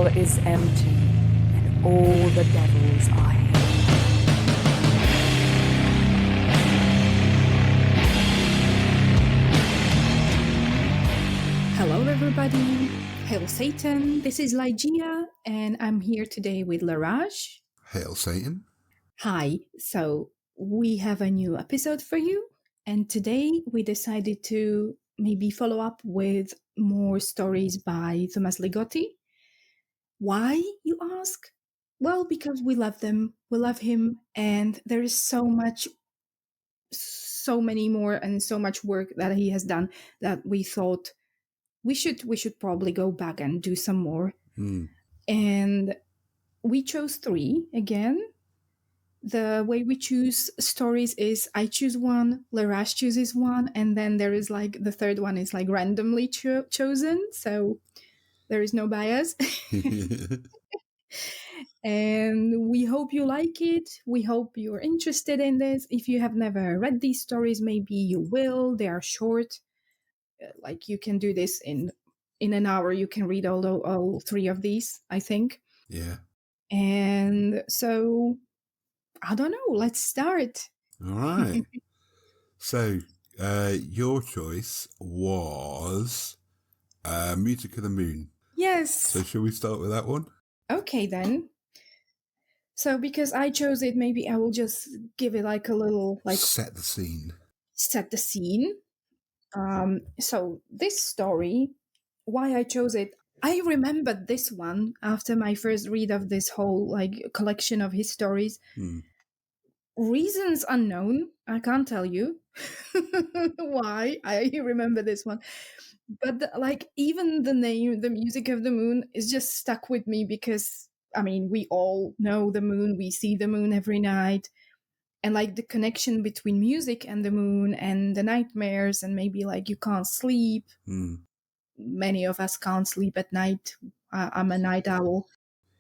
hell is empty, and all the devils are here. Hello everybody, hail Satan, this is Ligeia, and I'm here today with Leraje. Hail Satan. Hi, so we have a new episode for you, and today we decided to maybe follow up with more stories by Thomas Ligotti. Why, you ask? Well, because we love them, we love him, and there is so many more and so much work that he has done that we thought we should probably go back and do some more. And we chose 3 again. The way we choose stories is I choose one, Leraje chooses one, and then there is like the third one is like randomly chosen, so there is no bias. And we hope you like it. We hope you're interested in this. If you have never read these stories, maybe you will. They are short. Like you can do this in an hour. You can read all 3 of these, I think. Yeah. And so, I don't know. Let's start. All right. So, your choice was Music of the Moon. Yes. So, shall we start with that one? Okay, then. So, because I chose it, maybe I will just give it like a little, like... Set the scene. So, this story, why I chose it, I remembered this one after my first read of this whole, like, collection of his stories. Reasons unknown, I can't tell you why I remember this one. But, like, even the name, The Music of the Moon, is just stuck with me because... I mean, we all know the moon, we see the moon every night, and like the connection between music and the moon and the nightmares, and maybe like you can't sleep. Many of us can't sleep at night. I'm a night owl.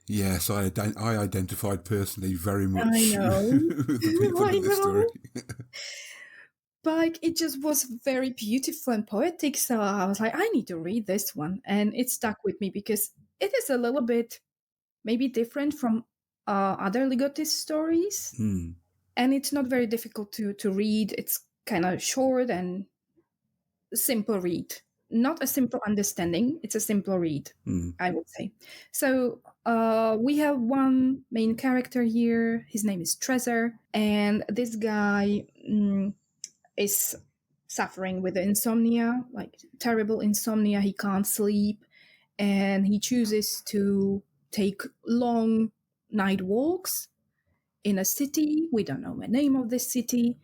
Yes, I identified personally very much I know. with the people in this story. But like, it just was very beautiful and poetic, so I was like, I need to read this one, and it stuck with me because it is a little bit maybe different from other Ligotti stories. And it's not very difficult to read. It's kind of short and simple read. Not a simple understanding. It's a simple read, I would say. So we have one main character here. His name is Trezor. And this guy is suffering with insomnia, like terrible insomnia. He can't sleep. And he chooses to take long night walks in a city. We don't know the name of this city.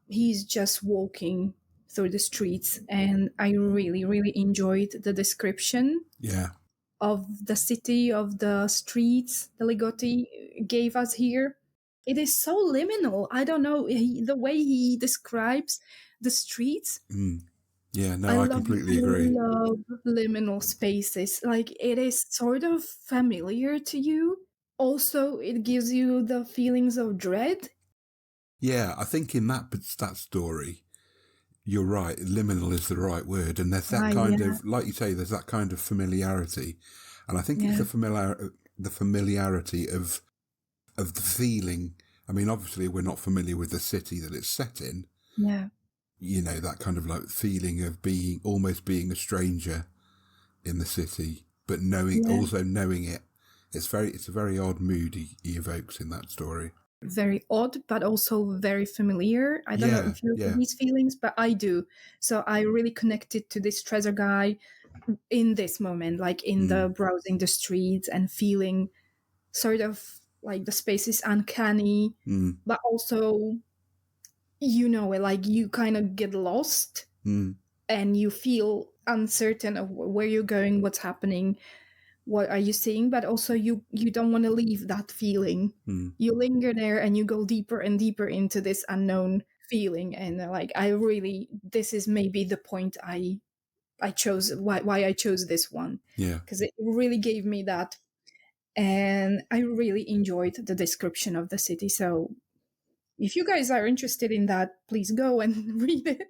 He's just walking through the streets, and I really, really enjoyed the description of the city, of the streets the Ligotti gave us here. It is so liminal. I don't know, the way he describes the streets. Yeah, no, I completely agree. I love liminal spaces. Like, it is sort of familiar to you. Also, it gives you the feelings of dread. Yeah, I think in that story, you're right. Liminal is the right word. And there's that kind of, like you say, there's that kind of familiarity. And I think it's the familiarity of the feeling. I mean, obviously, we're not familiar with the city that it's set in. Yeah. You know, that kind of like feeling of almost being a stranger in the city, but also knowing it. It's a very odd mood he evokes in that story. Very odd, but also very familiar. I don't know if you have these feelings, but I do. So I really connected to this Trezor guy in this moment, like in the browsing the streets and feeling sort of like the space is uncanny, but also, you know, like you kind of get lost and you feel uncertain of where you're going, what's happening, what are you seeing, but also you don't want to leave that feeling. You linger there and you go deeper and deeper into this unknown feeling. And like, this is maybe the point I chose, why I chose this one. Yeah. Because it really gave me that. And I really enjoyed the description of the city. So if you guys are interested in that, please go and read it.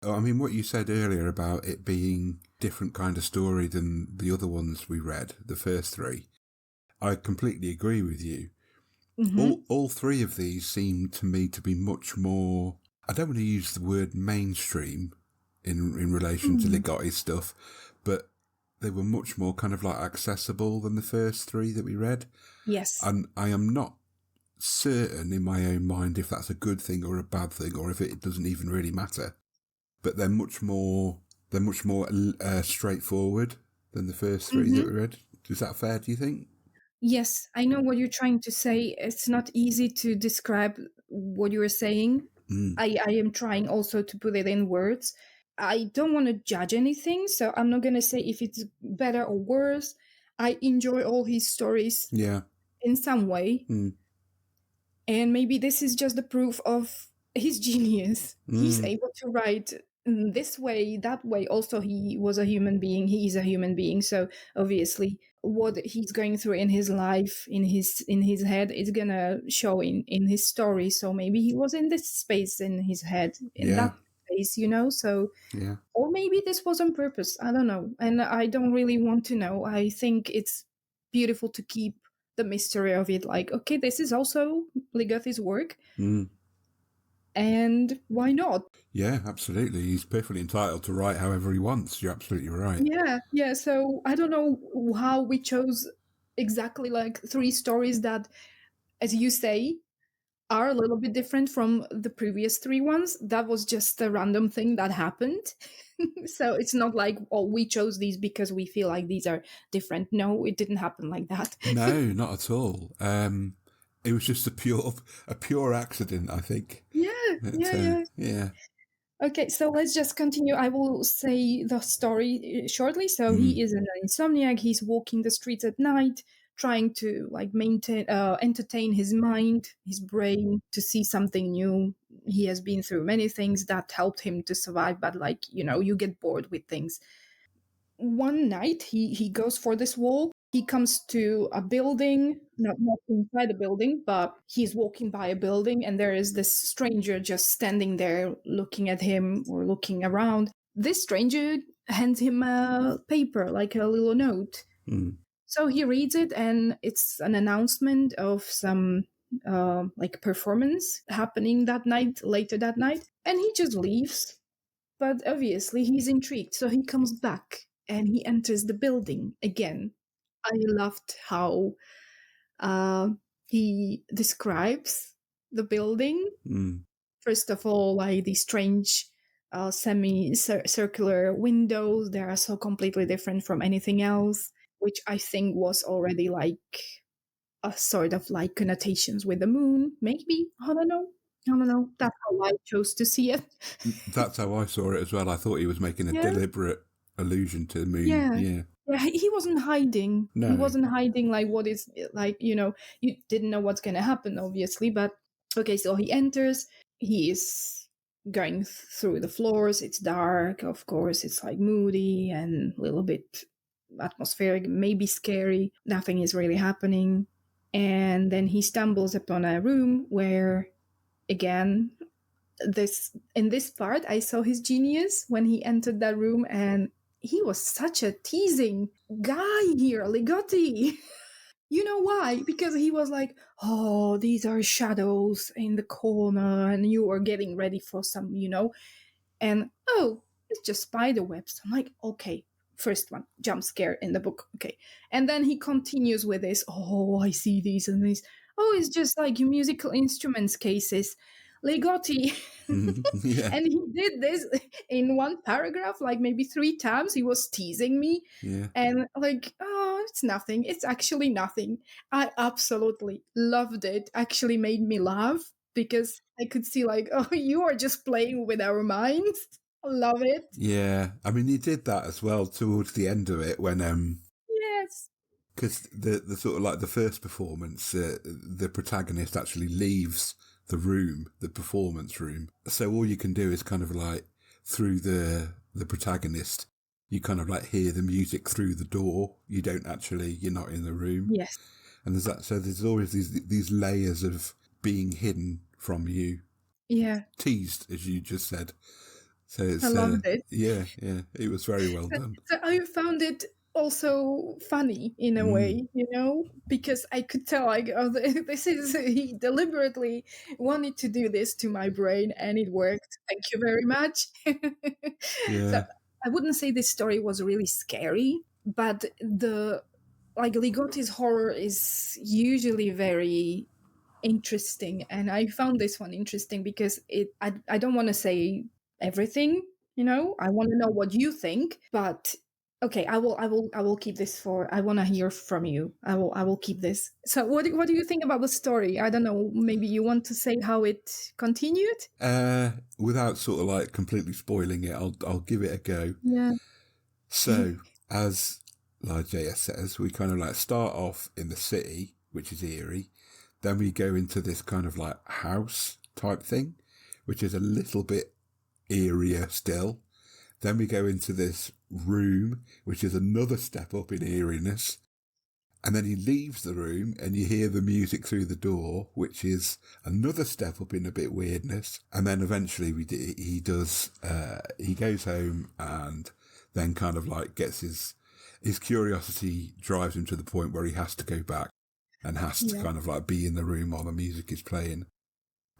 I mean, what you said earlier about it being different kind of story than the other ones we read, the first three, I completely agree with you. Mm-hmm. All three of these seem to me to be much more, I don't want to use the word mainstream in relation to Ligotti's stuff, but they were much more kind of like accessible than the first three that we read. Yes. And I am not certain in my own mind if that's a good thing or a bad thing, or if it doesn't even really matter. But they're much more straightforward than the first three that we read. Is that fair, do you think? Yes, I know what you're trying to say. It's not easy to describe what you are saying. I am trying also to put it in words. I don't want to judge anything, so I'm not going to say if it's better or worse. I enjoy all his stories in some way. And maybe this is just the proof of his genius. He's able to write this way, that way. Also, he was a human being. He is a human being. So obviously, what he's going through in his life, in his head, is gonna show in his story. So maybe he was in this space in his head, in that space, you know. So or maybe this was on purpose. I don't know, and I don't really want to know. I think it's beautiful to keep the mystery of it, like, okay, this is also Ligotti's work, and why not? Yeah, absolutely. He's perfectly entitled to write however he wants. You're absolutely right. Yeah. So I don't know how we chose exactly like three stories that, as you say, are a little bit different from the previous three ones. That was just a random thing that happened. So it's not like, oh, we chose these because we feel like these are different. No, it didn't happen like that. No, not at all. It was just a pure accident, I think. Yeah. Okay, so let's just continue. I will say the story shortly. So he is an insomniac. He's walking the streets at night, trying to like entertain his mind, his brain, to see something new. He has been through many things that helped him to survive, but like, you know, you get bored with things. One night he goes for this walk. He comes to a building, not inside a building, but he's walking by a building, and there is this stranger just standing there looking at him or looking around. This stranger hands him a paper, like a little note. So he reads it, and it's an announcement of some like performance happening that night, later that night, and he just leaves. But obviously he's intrigued, so he comes back and he enters the building again. I loved how he describes the building. First of all, like the strange semi-circular windows, they are so completely different from anything else, which I think was already like a sort of like connotations with the moon. Maybe, I don't know. That's how I chose to see it. That's how I saw it as well. I thought he was making a deliberate allusion to the moon. Yeah, he wasn't hiding. No. He wasn't hiding like what is like, you know, you didn't know what's gonna happen, obviously. But okay, so he enters, he is going through the floors, it's dark, of course, it's like moody and a little bit atmospheric, maybe scary. Nothing is really happening. And then he stumbles upon a room where, again, in this part I saw his genius when he entered that room, and he was such a teasing guy here, Ligotti. You know why? Because he was like, oh, these are shadows in the corner and you are getting ready for some, you know, and oh, it's just spider webs. I'm like, okay, first one, jump scare in the book. Okay. And then he continues with this, oh, I see these and these. Oh, it's just like musical instruments cases. Ligotti. Yeah. And he did this in one paragraph, like maybe 3 times. He was teasing me. Yeah. And like, oh, it's nothing. It's actually nothing. I absolutely loved it. Actually made me laugh because I could see like, oh, you are just playing with our minds. I love it. Yeah. I mean, he did that as well towards the end of it when Yes. because the sort of like the first performance, the protagonist actually leaves the room, the performance room. So all you can do is kind of like through the protagonist, you kind of like hear the music through the door. You don't actually, you're not in the room. Yes. And there's that. So there's always these layers of being hidden from you. Yeah. Teased, as you just said. So it's I loved it. yeah, it was very well done. So I found it also funny in a way, because I could tell, like, oh, this is, he deliberately wanted to do this to my brain, and it worked. Thank you very much. So Yeah, I wouldn't say this story was really scary, but Ligotti's horror is usually very interesting, and I found this one interesting because I don't want to say everything, I want to know what you think, but okay, I will keep this for, I want to hear from you. I will keep this. So what do you think about the story? I don't know, maybe you want to say how it continued? without sort of like completely spoiling it, I'll give it a go. Yeah. So, as Ligeia says, we kind of like start off in the city, which is eerie. Then we go into this kind of like house type thing, which is a little bit eerier still. Then we go into this room, which is another step up in eeriness. And then he leaves the room and you hear the music through the door, which is another step up in a bit weirdness. And then eventually he goes home and then kind of like gets his curiosity drives him to the point where he has to go back and has to kind of like be in the room while the music is playing.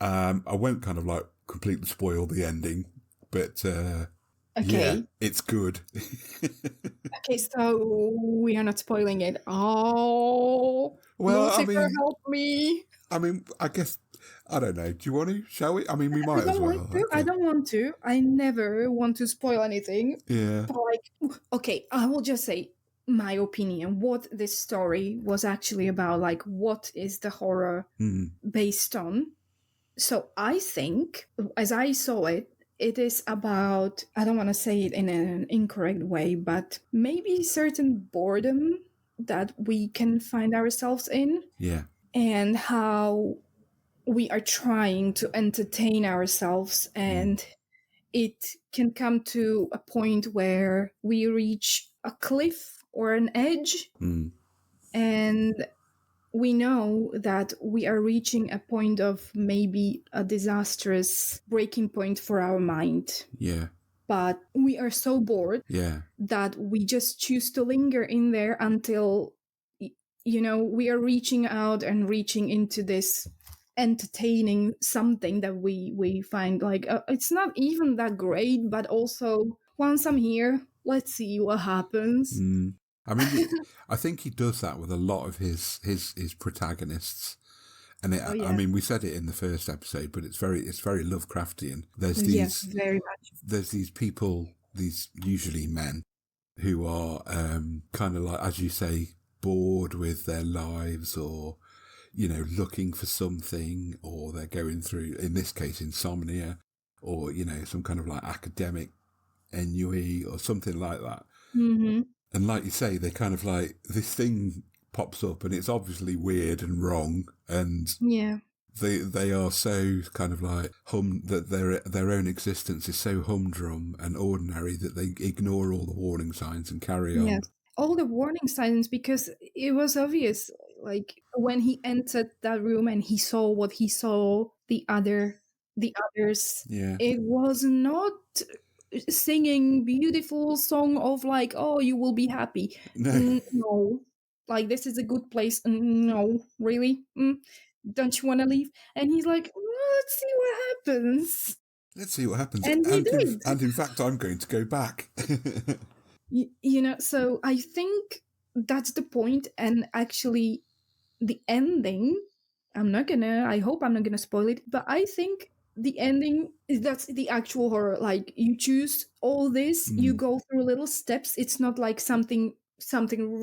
I won't kind of like completely spoil the ending, but Okay. yeah, it's good. Okay, so we are not spoiling it. Oh, Well, Lucifer, help me. I guess, I don't know. Do you want to? Shall we? I mean, we I might as don't well. want to. I Okay. don't want to. I never want to spoil anything. Yeah. But okay, I will just say my opinion. What this story was actually about. Like, what is the horror based on? So I think, as I saw it, it is about, I don't want to say it in an incorrect way, but maybe certain boredom that we can find ourselves in. Yeah. And how we are trying to entertain ourselves, and it can come to a point where we reach a cliff or an edge, and we know that we are reaching a point of maybe a disastrous breaking point for our mind. Yeah. But we are so bored that we just choose to linger in there until, we are reaching out and reaching into this entertaining something that we find like, it's not even that great, but also once I'm here, let's see what happens. I mean, I think he does that with a lot of his protagonists, and I mean, we said it in the first episode, but it's very Lovecraftian. There's these very much. There's these people, these usually men, who are kind of like, as you say, bored with their lives, or looking for something, or they're going through, in this case, insomnia, or some kind of like academic ennui or something like that. And like you say, they kind of like, this thing pops up and it's obviously weird and wrong, and they are so kind of like that their own existence is so humdrum and ordinary that they ignore all the warning signs and carry on. All the warning signs, because it was obvious, like when he entered that room and he saw what he saw, the others, it was not singing beautiful song of like, oh, you will be happy. No, like, this is a good place. No, really? Don't you want to leave? And he's like, let's see what happens. Let's see what happens. And he did. And in fact, I'm going to go back. So I think that's the point. And actually, the ending, I hope I'm not gonna spoil it, but I think the ending that's the actual horror. Like, you choose all this, you go through little steps. It's not like something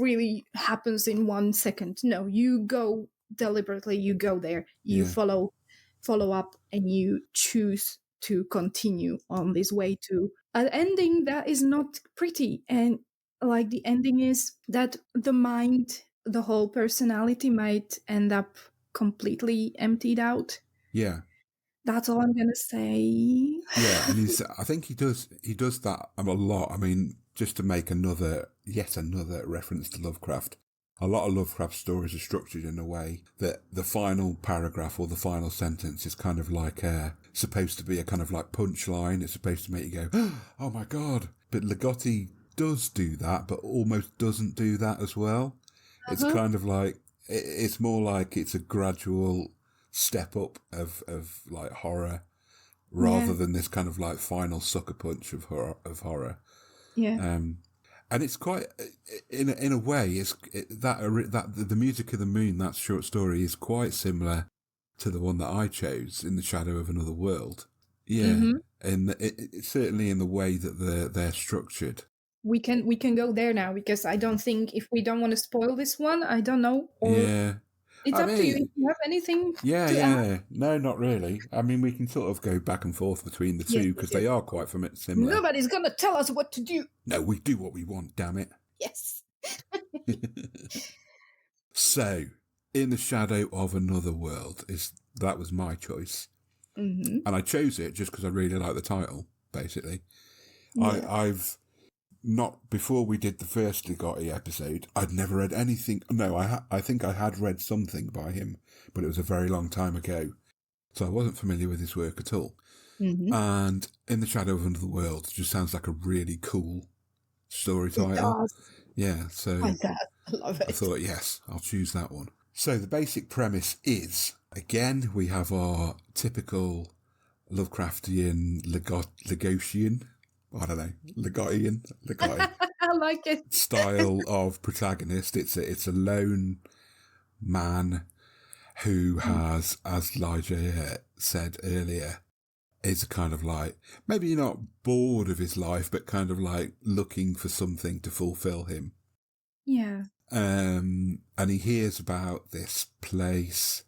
really happens in 1 second. No, you go deliberately, you go there, you follow up, and you choose to continue on this way to an ending that is not pretty. And like, the ending is that the mind, the whole personality, might end up completely emptied out. Yeah. That's all I'm gonna say. Yeah, and I think he does that a lot. I mean, just to make yet another reference to Lovecraft. A lot of Lovecraft stories are structured in a way that the final paragraph or the final sentence is kind of like supposed to be a kind of like punchline. It's supposed to make you go, oh my God. But Ligotti does do that, but almost doesn't do that as well. It's kind of like, it's more like it's a gradual step up of like horror rather than this kind of like final sucker punch of horror. Yeah. And it's quite, in a way, the Music of the Moon, that short story, is quite similar to the one that I chose, In the Shadow of Another World. Yeah, and it's certainly in the way that they're structured. We can go there now, because I don't think, if we don't want to spoil this one, I don't know. Or it's up to you if you have anything to add. No, not really. I mean, we can sort of go back and forth between the two because they are quite similar. Nobody's going to tell us what to do. No, we do what we want, damn it. Yes. So, In the Shadow of Another World, that was my choice. Mm-hmm. And I chose it just because I really like the title, basically. Yeah. I've not, before we did the first Ligotti episode, I'd never read anything. No, I think I had read something by him, but it was a very long time ago. So I wasn't familiar with his work at all. Mm-hmm. And In the Shadow of Another World just sounds like a really cool story title. It does. Yeah, so I love it. I thought, yes, I'll choose that one. So the basic premise is, again, we have our typical Lovecraftian Ligottian, I don't know, Ligotti I like it. style of protagonist. It's a lone man who has, as Ligeia said earlier, is kind of like, maybe not bored of his life, but kind of like looking for something to fulfill him. Yeah. And he hears about this place,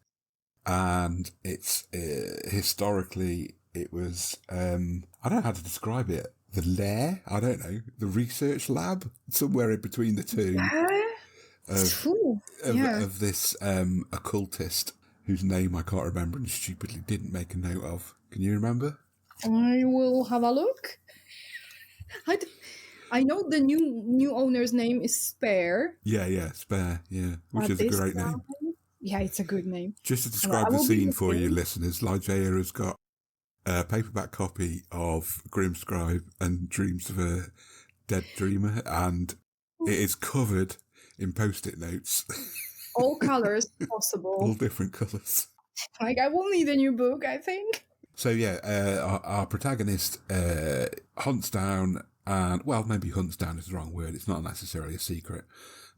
and it's historically it was I don't know how to describe it. The lair, I don't know, the research lab, somewhere in between the two. Of this occultist whose name I can't remember and stupidly didn't make a note of. Can you remember? I will have a look. I know the new owner's name is Spare. Yeah, Spare, yeah, which is a great name. Yeah, it's a good name. Just to describe the scene for you listeners, Ligeia has got a paperback copy of Grimscribe and Dreams of a Dead Dreamer, and it is covered in post-it notes. All colours possible. All different colours. Like, I will need a new book, I think. So yeah, our protagonist hunts down, and well, maybe hunts down is the wrong word. It's not necessarily a secret.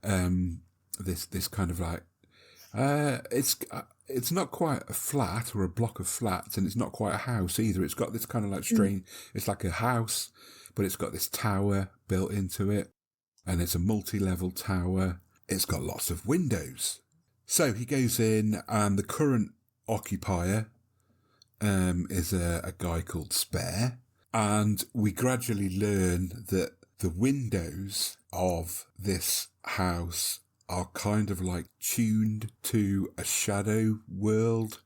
This kind of like it's not quite a flat or a block of flats, and it's not quite a house either. It's got this kind of like strange. It's like a house, but it's got this tower built into it, and it's a multi-level tower. It's got lots of windows. So he goes in, and the current occupier is a guy called Spare, and we gradually learn that the windows of this house are kind of like tuned to a shadow world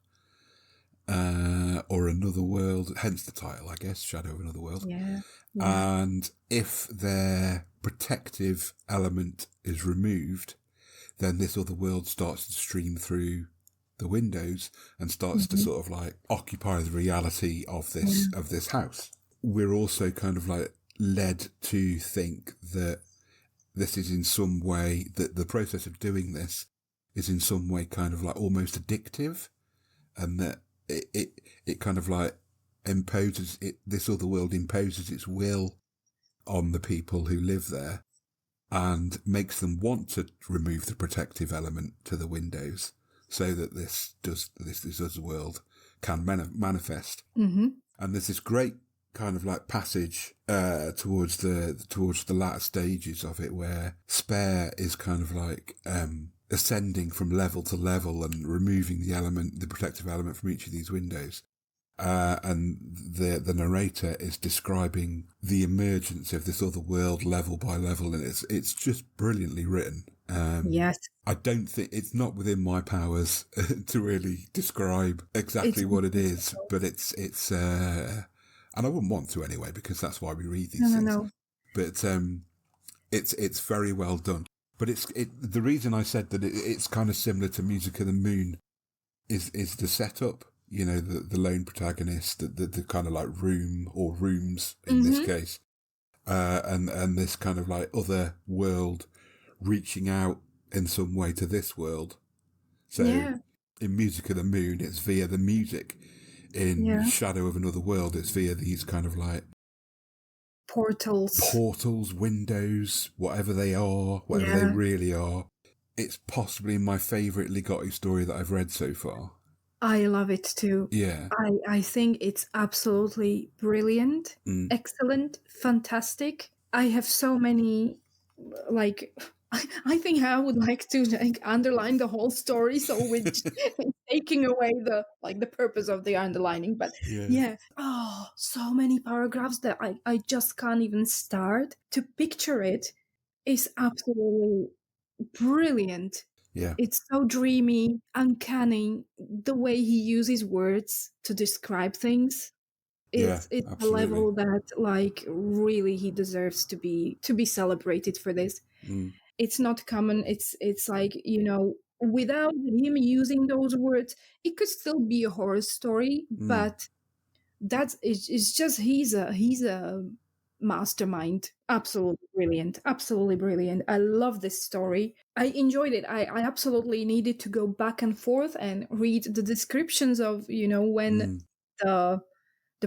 or another world, hence the title, I guess, Shadow of Another World. Yeah. And if their protective element is removed, then this other world starts to stream through the windows and starts to sort of like occupy the reality of this house. We're also kind of like led to think that this is in some way, that the process of doing this is in some way kind of like almost addictive, and that it kind of like imposes it, this other world imposes its will on the people who live there and makes them want to remove the protective element to the windows so that this other world can manifest. Mm-hmm. And there's this great kind of like passage towards the latter stages of it, where Spare is kind of like ascending from level to level and removing the protective element from each of these windows. And the narrator is describing the emergence of this other world level by level, and it's just brilliantly written. Yes. I don't think it's not within my powers to really describe exactly what it is, but it's and I wouldn't want to anyway, because that's why we read these things. No. But it's very well done. But the reason I said that it's kind of similar to Music of the Moon is the setup. the lone protagonist, the kind of like room or rooms in this case, and this kind of like other world reaching out in some way to this world. So in Music of the Moon, it's via the music. In Shadow of Another World, it's via these kind of like portals, windows, whatever they are, whatever they really are. It's possibly my favourite Ligotti story that I've read so far. I love it too. Yeah. I think it's absolutely brilliant, excellent, fantastic. I have so many, like, I think I would like to underline the whole story, so we're taking away the purpose of the underlining. But so many paragraphs that I just can't even start to picture it. Is absolutely brilliant. Yeah. It's so dreamy, uncanny, the way he uses words to describe things. It's a level that like really he deserves to be celebrated for this. It's not common. It's like, without him using those words, it could still be a horror story, but it's just he's a mastermind. Absolutely brilliant. Absolutely brilliant. I love this story. I enjoyed it. I absolutely needed to go back and forth and read the descriptions of, when the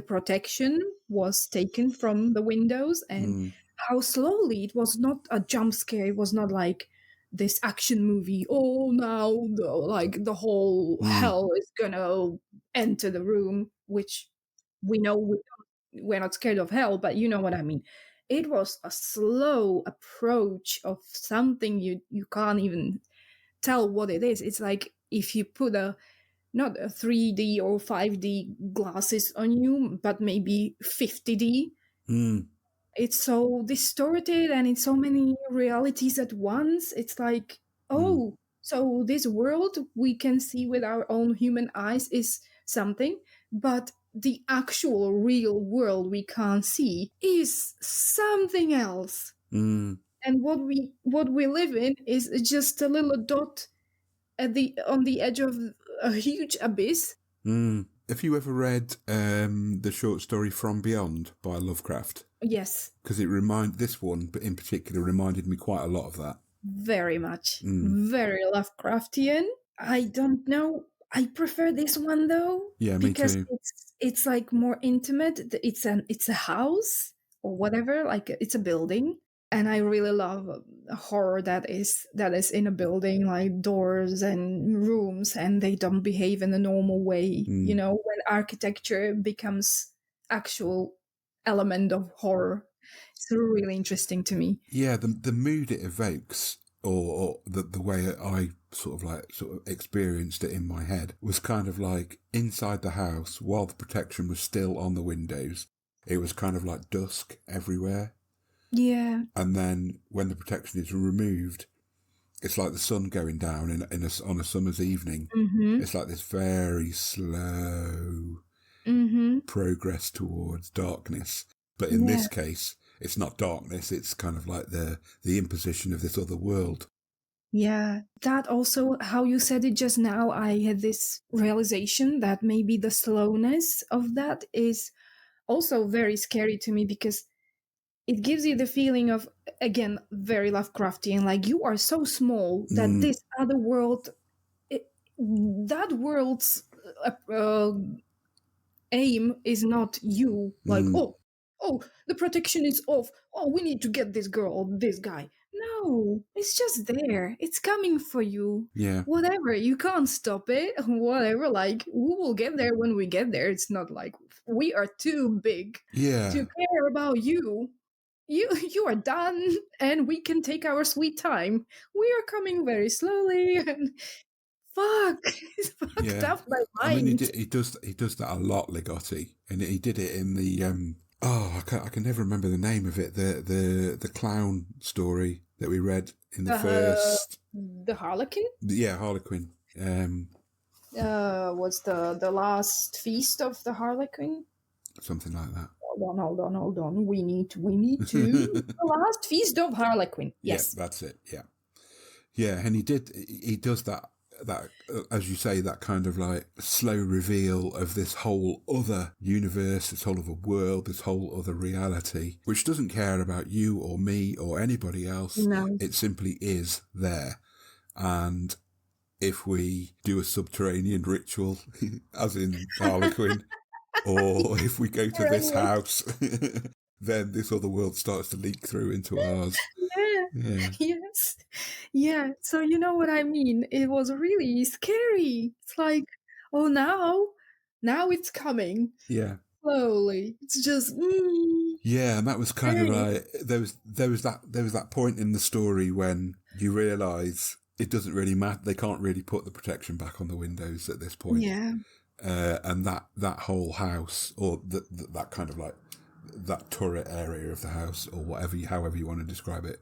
protection was taken from the windows and how slowly. It was not a jump scare. It was not like this action movie. Oh, now the whole hell is gonna enter the room, which we know we're not scared of hell, but you know what I mean. It was a slow approach of something you can't even tell what it is. It's like if you put not a 3D or 5D glasses on you, but maybe 50D. It's so distorted and in so many realities at once. It's like, so this world we can see with our own human eyes is something, but the actual real world we can't see is something else. And what we live in is just a little dot on the edge of a huge abyss. Have you ever read the short story From Beyond by Lovecraft? Yes. Because this one, but in particular, reminded me quite a lot of that. Very much. Very Lovecraftian. I don't know. I prefer this one though. Yeah, me because too. it's like more intimate. It's a house or whatever. Like it's a building. And I really love horror that is in a building, like doors and rooms, and they don't behave in a normal way. When architecture becomes actual element of horror. It's really interesting to me. Yeah, the mood it evokes, or the way I sort of experienced it in my head, was kind of like inside the house while the protection was still on the windows. It was kind of like dusk everywhere. Yeah. And then when the protection is removed, it's like the sun going down on a summer's evening. It's like this very slow progress towards darkness. But in this case, it's not darkness. It's kind of like the imposition of this other world. Yeah. That also, how you said it just now, I had this realization that maybe the slowness of that is also very scary to me, because it gives you the feeling of, again, very Lovecraftian, like you are so small that this other world, that world's aim is not you. Like, oh, the protection is off. Oh, we need to get this girl or this guy. No, it's just there. It's coming for you. Yeah. Whatever. You can't stop it. Whatever. Like, we will get there when we get there. It's not like we are too big to care about you. You are done, and we can take our sweet time. We are coming very slowly, and fuck, it's fucked up my mind. I mean, he does that a lot, Ligotti, and he did it in the I can never remember the name of it. The clown story that we read in the first, the Harlequin. Yeah, Harlequin. Was the last feast of the Harlequin? Something like that. Hold on. We need to. The last feast of Harlequin. Yes, yeah, that's it. Yeah, and he does that that, as you say, that kind of like slow reveal of this whole other universe, this whole other world, this whole other reality, which doesn't care about you or me or anybody else. No. It simply is there. And if we do a subterranean ritual, as in Harlequin, or if we go to this house, then this other world starts to leak through into ours. Yeah. Yes. Yeah. So you know what I mean? It was really scary. It's like, oh, now it's coming. Yeah. Slowly. It's just. Yeah, and that was kind of like there was that point in the story when you realise it doesn't really matter. They can't really put the protection back on the windows at this point. Yeah. And that whole house, or that kind of like that turret area of the house, or however you want to describe it,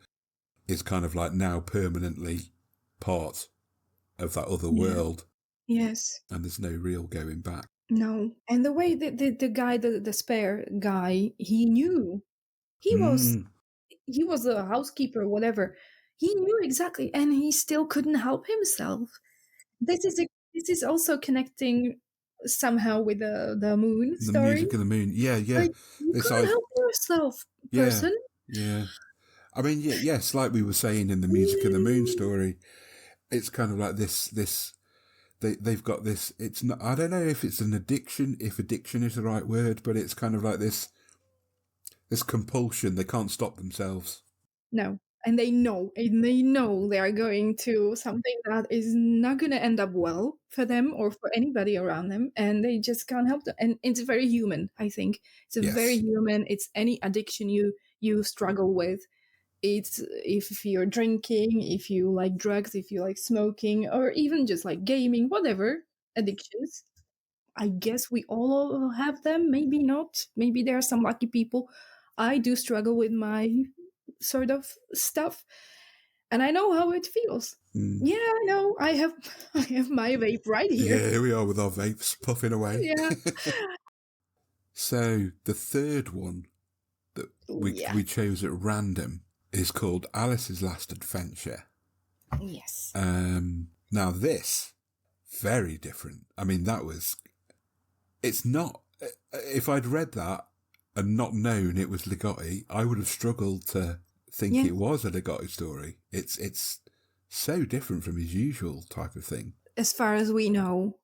is kind of like now permanently part of that other world. Yes. And there's no real going back. No. And the way the guy, the spare guy, he knew. He was a housekeeper, whatever. He knew exactly, and he still couldn't help himself. This is also connecting somehow with the moon The story. music of the moon. Yeah. Like, you can't help yourself, person. Yeah. I mean, yes, like we were saying in the music of the moon story, it's kind of like this. They've got this. It's not. I don't know if it's an addiction. If addiction is the right word, but it's kind of like this compulsion. They can't stop themselves. No, and they know they are going to something that is not going to end up well for them or for anybody around them, and they just can't help it. And it's very human. I think it's very human. It's any addiction you struggle with. It's if you're drinking, if you like drugs, if you like smoking, or even just like gaming, whatever addictions. I guess we all have them. Maybe not. Maybe there are some lucky people. I do struggle with my sort of stuff, and I know how it feels. Yeah, I know. I have my vape right here. Yeah, here we are with our vapes puffing away. Yeah. So the third one that we chose at random is called Alice's Last Adventure. Yes. Now this, very different. I mean, it's not, if I'd read that and not known it was Ligotti, I would have struggled to think it was a Ligotti story. It's so different from his usual type of thing. As far as we know.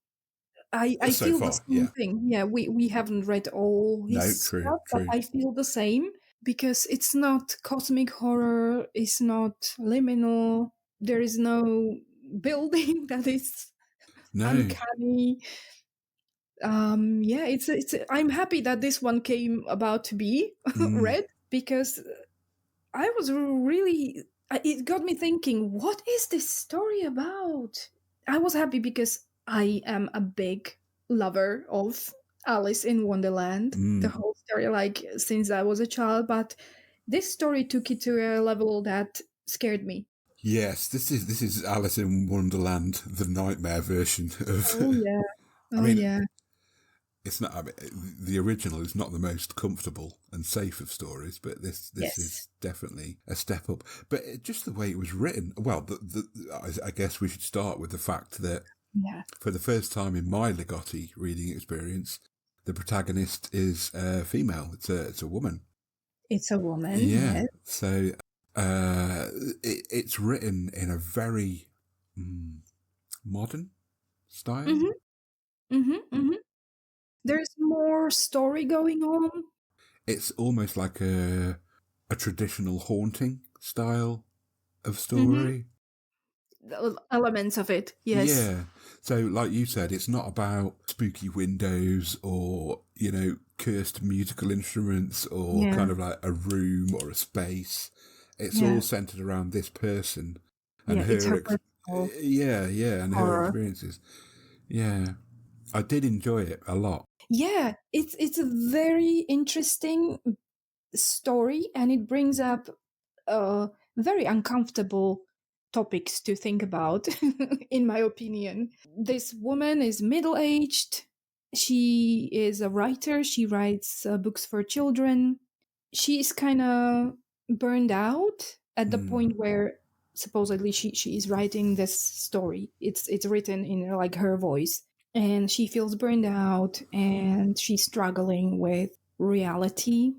I feel the same thing. Yeah, we haven't read all his stuff, but I feel the same. Because it's not cosmic horror, it's not liminal, there is no building that is uncanny. It's I'm happy that this one came about to be read, because I was really, it got me thinking, what is this story about? I was happy because I am a big lover of Alice in Wonderland, the whole story, like since I was a child, but this story took it to a level that scared me. Yes, this is Alice in Wonderland, the nightmare version of. Oh yeah, I mean, it's not. I mean, the original is not the most comfortable and safe of stories, but this is definitely a step up. But just the way it was written, well, I guess we should start with the fact that for the first time in my Ligotti reading experience, the protagonist is female. It's a woman. It's a woman. Yeah. So it's written in a very modern style. There's more story going on. It's almost like a traditional haunting style of story. Elements of it, yes. Yeah. So, like you said, it's not about spooky windows or, cursed musical instruments or kind of like a room or a space. It's all centered around this person and her and her experiences. Yeah. I did enjoy it a lot. Yeah, it's a very interesting story, and it brings up very uncomfortable topics to think about, in my opinion. This woman is middle-aged. She is a writer. She writes books for children. She is kind of burned out at the point where supposedly she is writing this story. It's written in like her voice, and she feels burned out, and she's struggling with reality,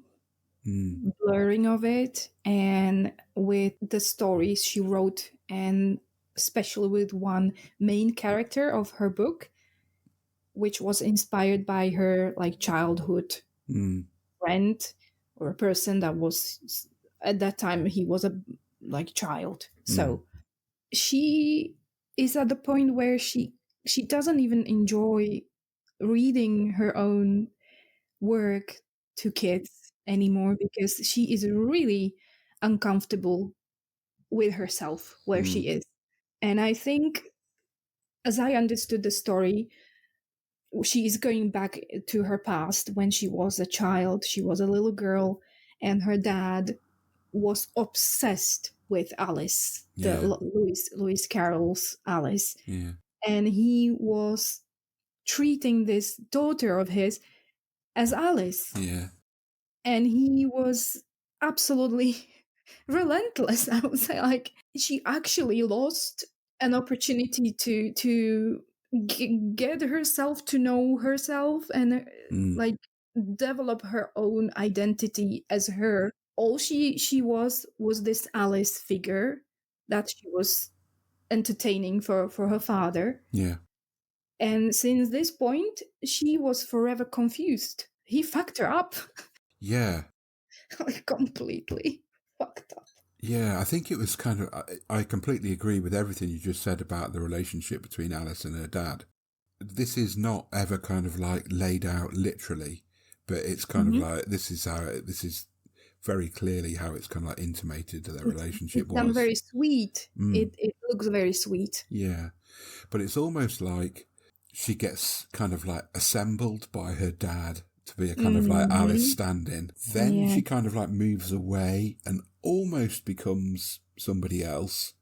blurring of it, and with the stories she wrote, and especially with one main character of her book, which was inspired by her like childhood friend, or a person that was, at that time he was a like child. So she is at the point where she doesn't even enjoy reading her own work to kids anymore, because she is really uncomfortable with herself where she is. And I think, as I understood the story, she is going back to her past when she was a child. She was a little girl, and her dad was obsessed with Alice, the Lewis Carroll's Alice. Yeah. And he was treating this daughter of his as Alice. Yeah. And he was absolutely relentless, I would say. Like, she actually lost an opportunity to get herself to know herself, and like develop her own identity as her. All she was this Alice figure that she was entertaining for her father. Yeah. And since this point, she was forever confused. He fucked her up. Yeah. Like, completely fucked up. Yeah, I think it was kind of, I completely agree with everything you just said about the relationship between Alice and her dad. This is not ever kind of like laid out literally, but it's kind of like, this is very clearly how it's kind of like intimated that their relationship it's done very sweet. It looks very sweet. Yeah. But it's almost like she gets kind of like assembled by her dad to be a kind of like Alice stand-in. Then she kind of like moves away and almost becomes somebody else.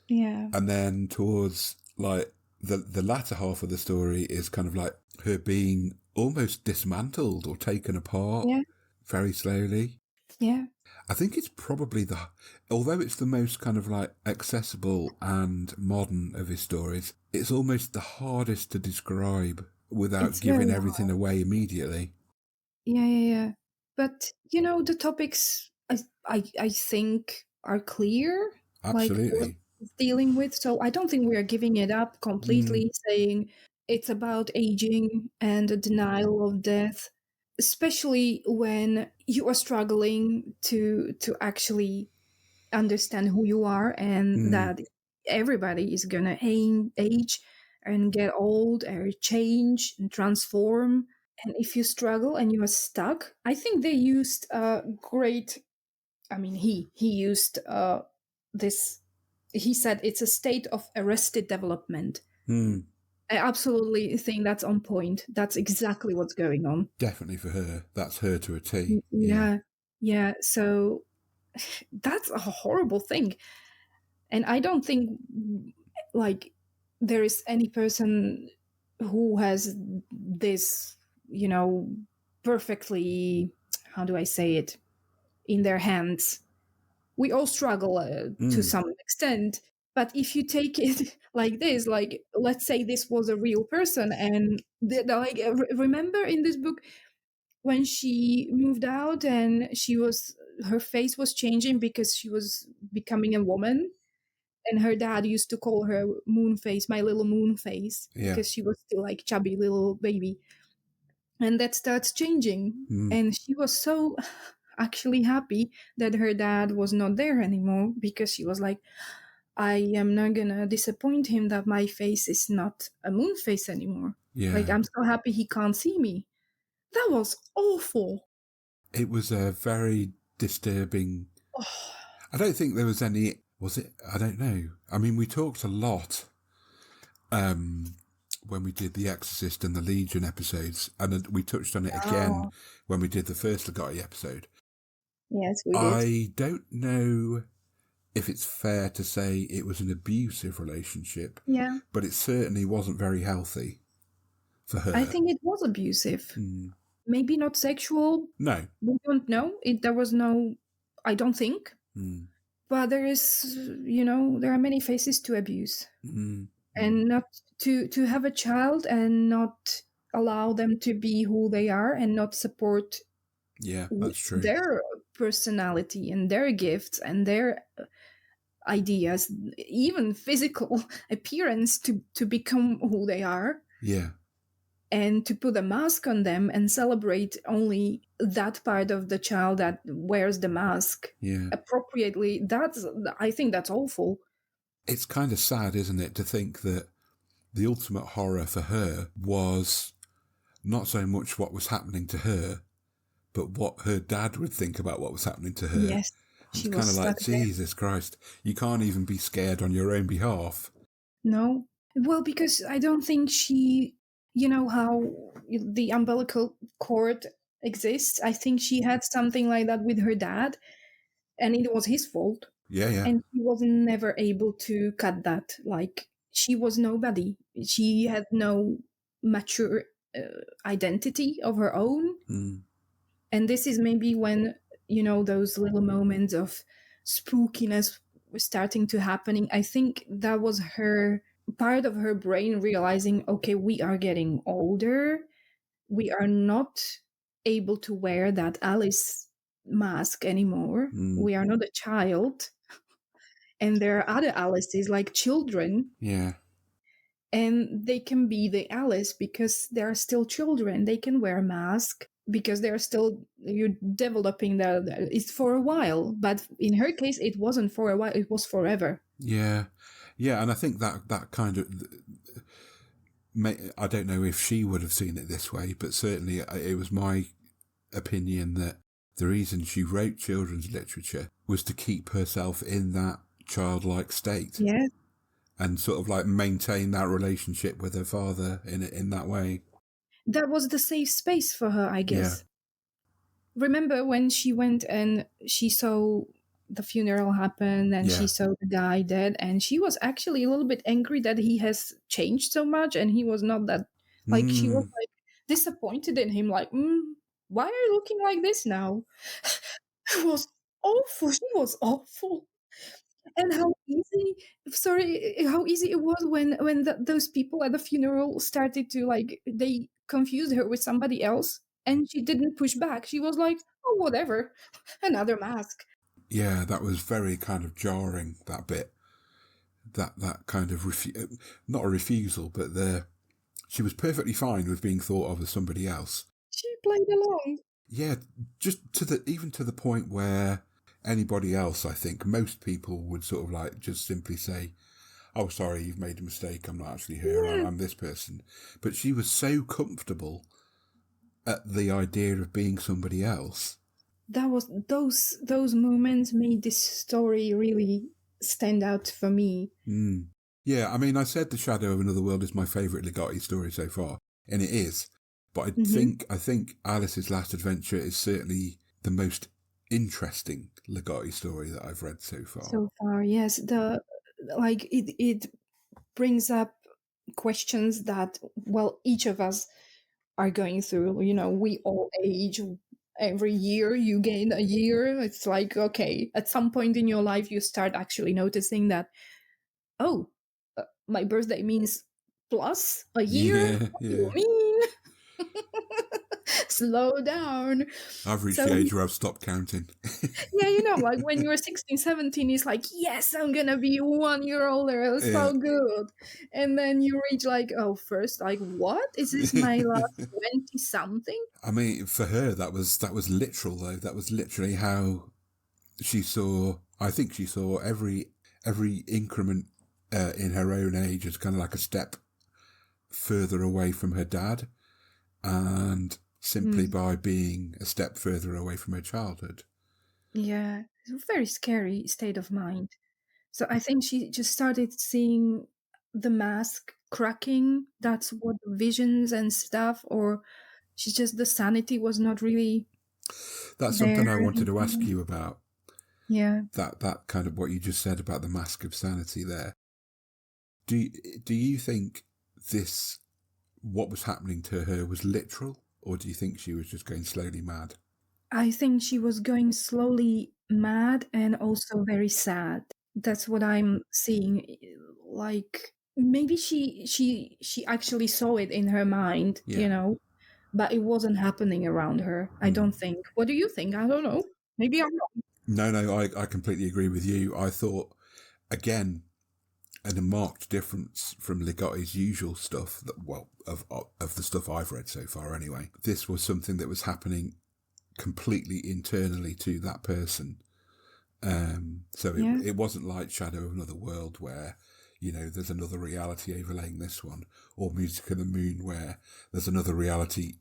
Yeah. And then towards like the latter half of the story is kind of like her being almost dismantled or taken apart very slowly. Yeah. I think it's probably although it's the most kind of like accessible and modern of his stories, it's almost the hardest to describe without giving everything away immediately. Yeah. But, the topics I think are clear. Absolutely. Like, dealing with. So I don't think we are giving it up completely, saying it's about aging and the denial of death, especially when you are struggling to actually understand who you are, and that everybody is gonna age and get old or change and transform. And if you struggle and you are stuck, I think they used great. I mean, he used this. He said it's a state of arrested development. I absolutely think that's on point. That's exactly what's going on. Definitely for her. That's her to a T. Yeah. So that's a horrible thing. And I don't think like there is any person who has this, perfectly, how do I say it, in their hands. We all struggle to some extent. But if you take it like this, like, let's say this was a real person, and like, remember in this book when she moved out and her face was changing because she was becoming a woman, and her dad used to call her moon face, my little moon face, because she was still like chubby little baby. And that starts changing. And she was so actually happy that her dad was not there anymore, because she was like, I am not gonna disappoint him that my face is not a moon face anymore. Like, I'm so happy he can't see me. That was awful. It was a very disturbing. I don't think there was any. Was it? I don't know. I mean, we talked a lot when we did the Exorcist and the Legion episodes, and we touched on it again when we did the first Ligotti episode. Yes, we did. I don't know if it's fair to say it was an abusive relationship. Yeah. But it certainly wasn't very healthy for her. I think it was abusive. Maybe not sexual. No. We don't know. There was no, I don't think. But there is, there are many faces to abuse. Mm. And not to have a child and not allow them to be who they are and not support Yeah, that's true. their personality and their gifts and their ideas, even physical appearance to become who they are. Yeah. And to put a mask on them and celebrate only that part of the child that wears the mask appropriately, I think that's awful. It's kind of sad, isn't it, to think that the ultimate horror for her was not so much what was happening to her, but what her dad would think about what was happening to her. Yes, it's kind of like, Jesus Christ, you can't even be scared on your own behalf. No. Well, because I don't think she, how the umbilical cord exists. I think she had something like that with her dad, and it was his fault. Yeah, yeah. And he was never able to cut that. Like, she was nobody. She had no mature identity of her own. Mm. And this is maybe when, those little moments of spookiness were starting to happening. I think that was her part of her brain realizing, okay, we are getting older. We are not able to wear that Alice mask anymore. We are not a child. And there are other Alices, like children. Yeah. And they can be the Alice because they are still children. They can wear a mask because they're still, you're developing that. It's for a while. But in her case, it wasn't for a while. It was forever. Yeah. Yeah. And I think that kind of, I don't know if she would have seen it this way, but certainly it was my opinion that the reason she wrote children's literature was to keep herself in that childlike state. Yes. And sort of like maintain that relationship with her father in that way. That was the safe space for her, I guess. Yeah. Remember when she went and she saw the funeral happen and she saw the guy dead, and she was actually a little bit angry that he has changed so much and he was not that, like, she was like disappointed in him, like, why are you looking like this now? It was awful. She was awful. And how easy it was when those people at the funeral started to, like, they confused her with somebody else, and she didn't push back. She was like, oh, whatever, another mask. Yeah, that was very kind of jarring, that bit. That kind of, not a refusal, but she was perfectly fine with being thought of as somebody else. She played along. Yeah, just even to the point where anybody else, I think, most people would sort of like just simply say, oh, sorry, you've made a mistake. I'm not actually her. I'm this person. But she was so comfortable at the idea of being somebody else. That was those moments made this story really stand out for me. Yeah, I mean, I said The Shadow of Another World is my favourite Ligotti story so far, and it is. But I think Alice's Last Adventure is certainly the most interesting Ligotti story that I've read so far. So far, yes. It brings up questions that, well, each of us are going through. We all age. Every year you gain a year. It's like, okay, at some point in your life you start actually noticing that, oh, my birthday means plus a year. What do you mean? Slow down. I've reached the age where I've stopped counting. Yeah, like when you're 16, 17, it's like, yes, I'm gonna be 1 year older. So good. And then you reach like, oh, first, like, what? Is this my last 20 something? I mean, for her, that was literal though. That was literally how she saw. I think she saw every increment in her own age as kind of like a step further away from her dad, and simply by being a step further away from her childhood. Yeah, it's a very scary state of mind. So I think she just started seeing the mask cracking. That's what visions and stuff, or she's just, the sanity was not really. That's something I wanted to ask you about. Yeah. That kind of what you just said about the mask of sanity there. Do you think what was happening to her was literal, or do you think she was just going slowly mad? I think she was going slowly mad and also very sad. That's what I'm seeing. Like maybe she actually saw it in her mind, you know, but it wasn't happening around her. I don't think. What do you think? I don't know. Maybe I'm wrong. No, I completely agree with you. I thought, again, and a marked difference from Ligotti's usual stuff, that, well, of the stuff I've read so far anyway. This was something that was happening completely internally to that person. So it wasn't like Shadow of Another World where, you know, there's another reality overlaying this one, or Music of the Moon where there's another reality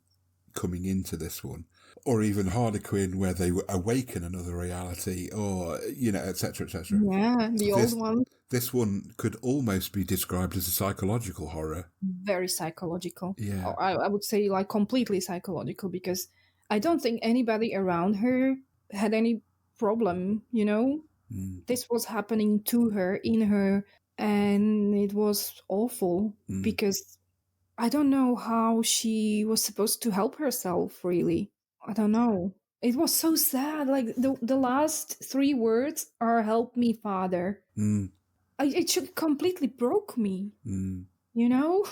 coming into this one, or even Harlequin where they awaken another reality, or, you know, etc., etc. Yeah, the old one. This one could almost be described as a psychological horror. Very psychological. Yeah. Or I would say like completely psychological, because I don't think anybody around her had any problem, you know? This was happening to her, in her, and it was awful because I don't know how she was supposed to help herself, really. I don't know. It was so sad. Like the last three words are "Help me, Father." It just completely broke me. You know,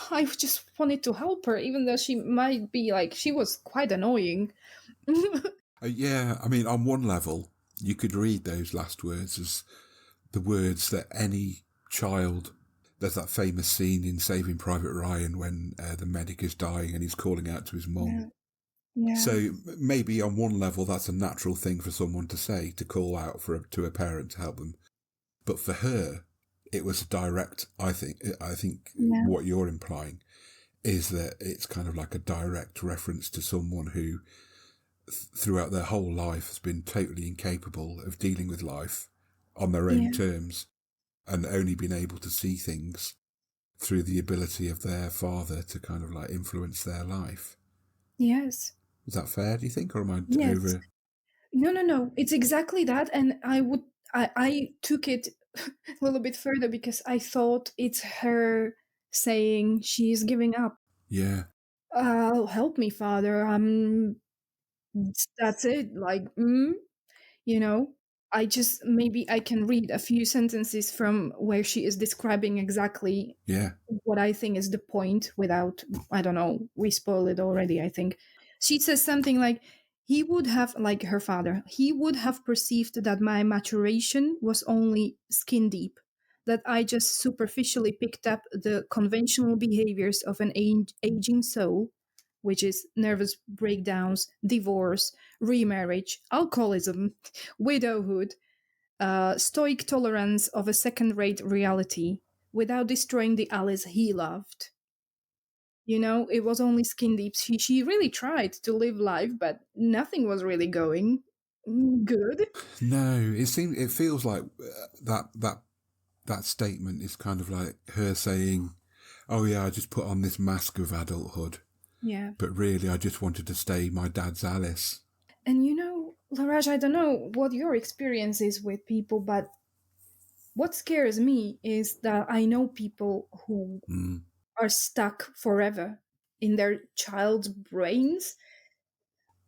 I just wanted to help her, even though she might be like, she was quite annoying. Yeah, I mean, on one level, you could read those last words as the words that any child. There's that famous scene in Saving Private Ryan when the medic is dying and he's calling out to his mum. Yeah. So maybe on one level, that's a natural thing for someone to say, to call out to a parent to help them. But for her, it was direct. I think what you're implying is that it's kind of like a direct reference to someone who throughout their whole life has been totally incapable of dealing with life on their own terms, and only been able to see things through the ability of their father to kind of like influence their life. Yes. Is that fair, do you think, or am I Yes. over? No. It's exactly that. And I took it a little bit further because I thought it's her saying she's giving up. Yeah. Help me, Father. That's it. Like, you know, maybe I can read a few sentences from where she is describing exactly what I think is the point without, I don't know, we spoil it already, I think. She says something like, he would have, like her father, he would have perceived that my maturation was only skin deep, that I just superficially picked up the conventional behaviors of an aging soul, which is nervous breakdowns, divorce, remarriage, alcoholism, widowhood, stoic tolerance of a second rate reality without destroying the Alice he loved. You know, it was only skin deep. She really tried to live life, but nothing was really going good. No, it feels like that statement is kind of like her saying, oh yeah, I just put on this mask of adulthood. Yeah. But really, I just wanted to stay my dad's Alice. And you know, Leraje, I don't know what your experience is with people, but what scares me is that I know people who are stuck forever in their child's brains.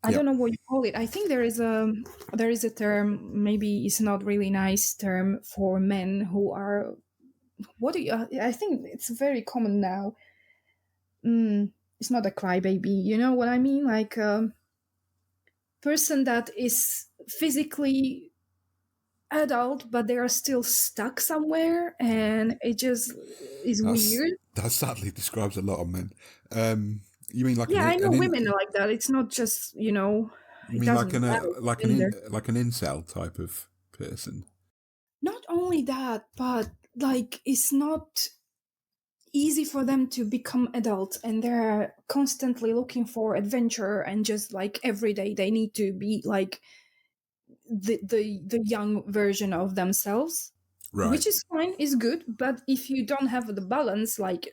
I don't know what you call it. I think there is a term, maybe it's not really nice term, for men who are, I think it's very common now. It's not a crybaby, you know what I mean? Like a person that is physically adult, but they are still stuck somewhere, and it just is weird. That sadly describes a lot of men. You mean like I know women are like that. It's not just, you know. You mean like an incel type of person? Not only that, but like it's not easy for them to become adults, and they're constantly looking for adventure, and just like every day they need to be like the young version of themselves, right? Which is fine, is good, but if you don't have the balance, like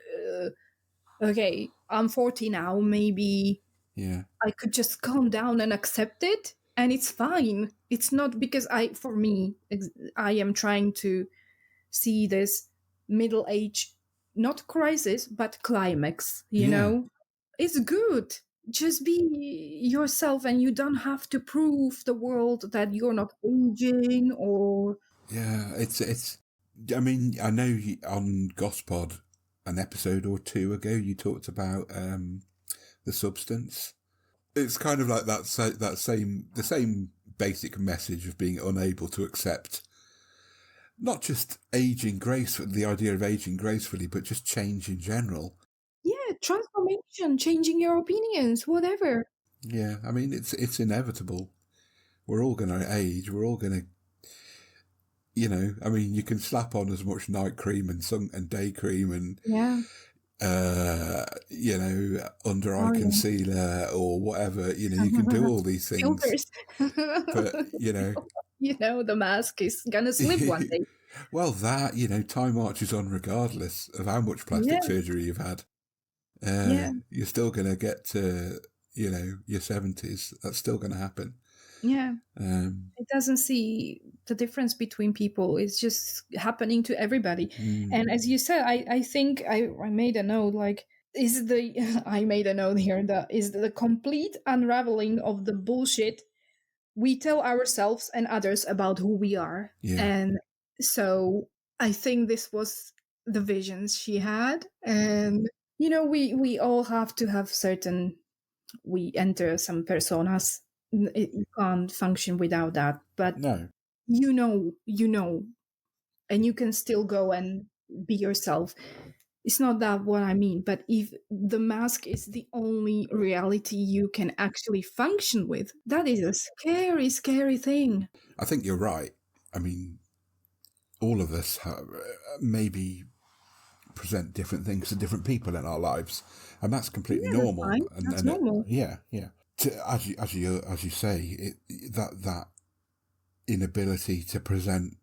okay, I'm 40 now, maybe I could just calm down and accept it, and it's fine. It's not because for me, I am trying to see this middle age, not crisis, but climax, you know? It's good. just be yourself, and you don't have to prove the world that you're not aging or. Yeah, it's. I mean, I know on Gospod an episode or two ago you talked about the substance. It's kind of like the same basic message of being unable to accept not just aging gracefully, the idea of aging gracefully, but just change in general. Yeah, transformation, changing your opinions, whatever. Yeah, I mean, it's inevitable. We're all going to age. We're all going to, I mean, you can slap on as much night cream and day cream and, Yeah. under eye concealer or whatever. You can do all these things. Filters. But, the mask is going to slip one day. Well, time marches on regardless of how much plastic surgery you've had. You're still going to get to, your 70s. That's still going to happen. Yeah. It doesn't see the difference between people. It's just happening to everybody. And as you said, I think I made a note, I made a note here, is the complete unraveling of the bullshit we tell ourselves and others about who we are. Yeah. And so I think this was the visions she had. And, we all have to have we enter some personas. You can't function without that. But no, and you can still go and be yourself. It's not that what I mean, but if the mask is the only reality you can actually function with, that is a scary, scary thing. I think you're right. I mean, all of us maybe present different things to different people in our lives, and that's completely normal. That's fine. That's normal. Yeah. As you say, that inability to present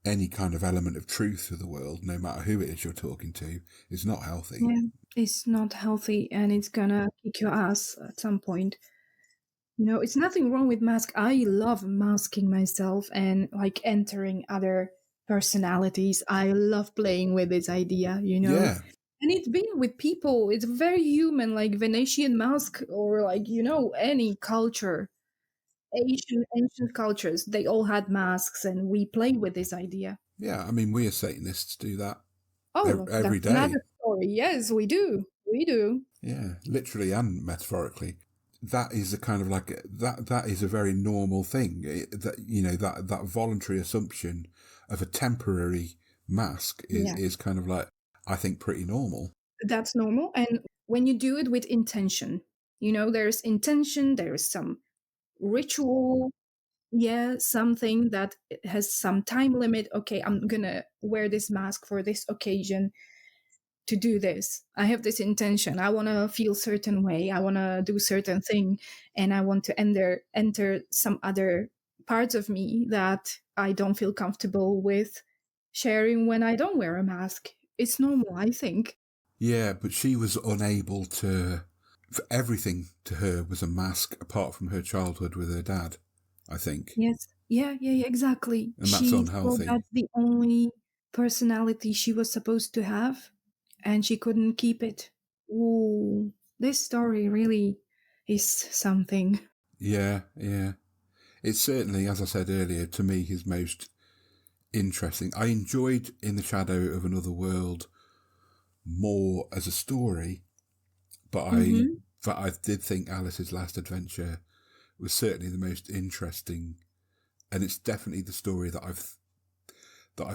any kind of element of truth to the world, no matter who it is you're talking to, is not healthy. Yeah, it's not healthy, and it's gonna kick your ass at some point. It's nothing wrong with mask. I love masking myself and entering other personalities. I love playing with this idea, Yeah. And it's been with people. It's very human, like Venetian mask or any culture. Ancient cultures, they all had masks, and we play with this idea. Yeah, I mean, we as Satanists do that that's every day. Another story. Yes, we do. Yeah, literally and metaphorically. That is a kind of that is a very normal thing. That voluntary assumption of a temporary mask is kind of I think pretty normal. That's normal, and when you do it with intention, there's intention. There's some ritual, something that has some time limit. Okay, I'm gonna wear this mask for this occasion to do this. I have this intention. I want to feel certain way. I want to do certain thing, and I want to enter some other parts of me that I don't feel comfortable with sharing when I don't wear a mask. It's normal, I think. Yeah, but she was unable to. Everything to her was a mask, apart from her childhood with her dad, I think. Yes. Yeah, exactly. And that's unhealthy. That's the only personality she was supposed to have, and she couldn't keep it. Ooh, this story really is something. Yeah. It's certainly, as I said earlier, to me, his most interesting. I enjoyed In the Shadow of Another World more as a story, but I did think Alice's Last Adventure was certainly the most interesting, and it's definitely the story that I've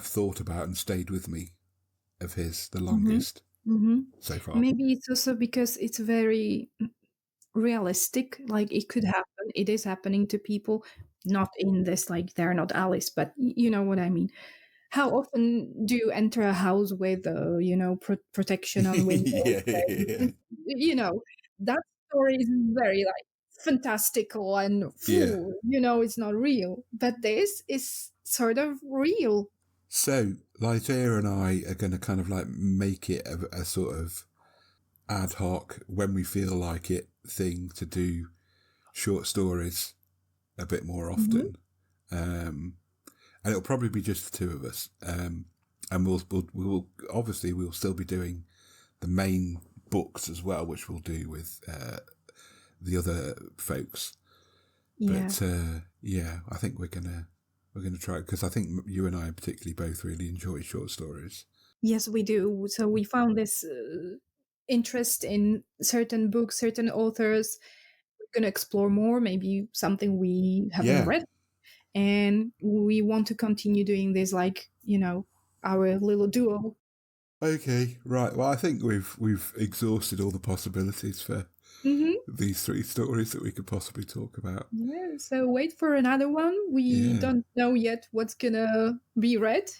thought about and stayed with me of his the longest so far. Maybe it's also because it's very realistic. Like, it could happen. It is happening to people, not in this, they're not Alice, but you know what I mean. How often do you enter a house with protection on windows? That story is very fantastical and it's not real, but this is sort of real. So Ligeia and I are going to kind of make it a sort of ad hoc, when we feel like it, thing to do short stories a bit more often. And it'll probably be just the two of us. And we'll obviously we'll still be doing the main books as well, which we'll do with the other folks. Yeah. But I think we're gonna try it, because I think you and I particularly both really enjoy short stories. Yes, we do. So we found this interest in certain books, certain authors. We're going to explore more, maybe something we haven't read. And we want to continue doing this, like, our little duo. Okay, right. Well, I think we've exhausted all the possibilities for these 3 stories that we could possibly talk about. Yeah, so wait for another one. We don't know yet what's gonna be read.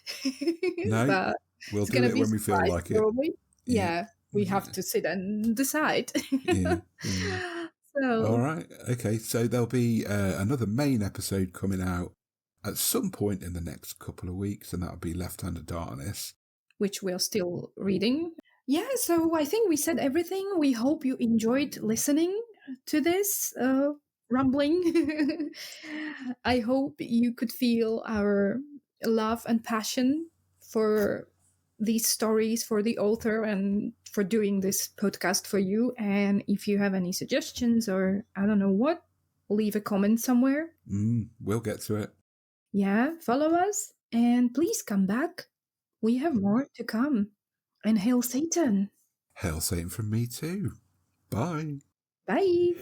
No, but we'll it's do gonna it be when we feel like probably. it. Yeah, we have to sit and decide. So all right, okay, so there'll be another main episode coming out at some point in the next couple of weeks, and that'll be Left Hand of Darkness, which we're still reading. Yeah, so I think we said everything. We hope you enjoyed listening to this rumbling. I hope you could feel our love and passion for these stories, for the author, and for doing this podcast for you. And if you have any suggestions or I don't know what, leave a comment somewhere. We'll get to it. Yeah, follow us and please come back. We have more to come. And hail Satan. Hail Satan from me too. Bye. Bye.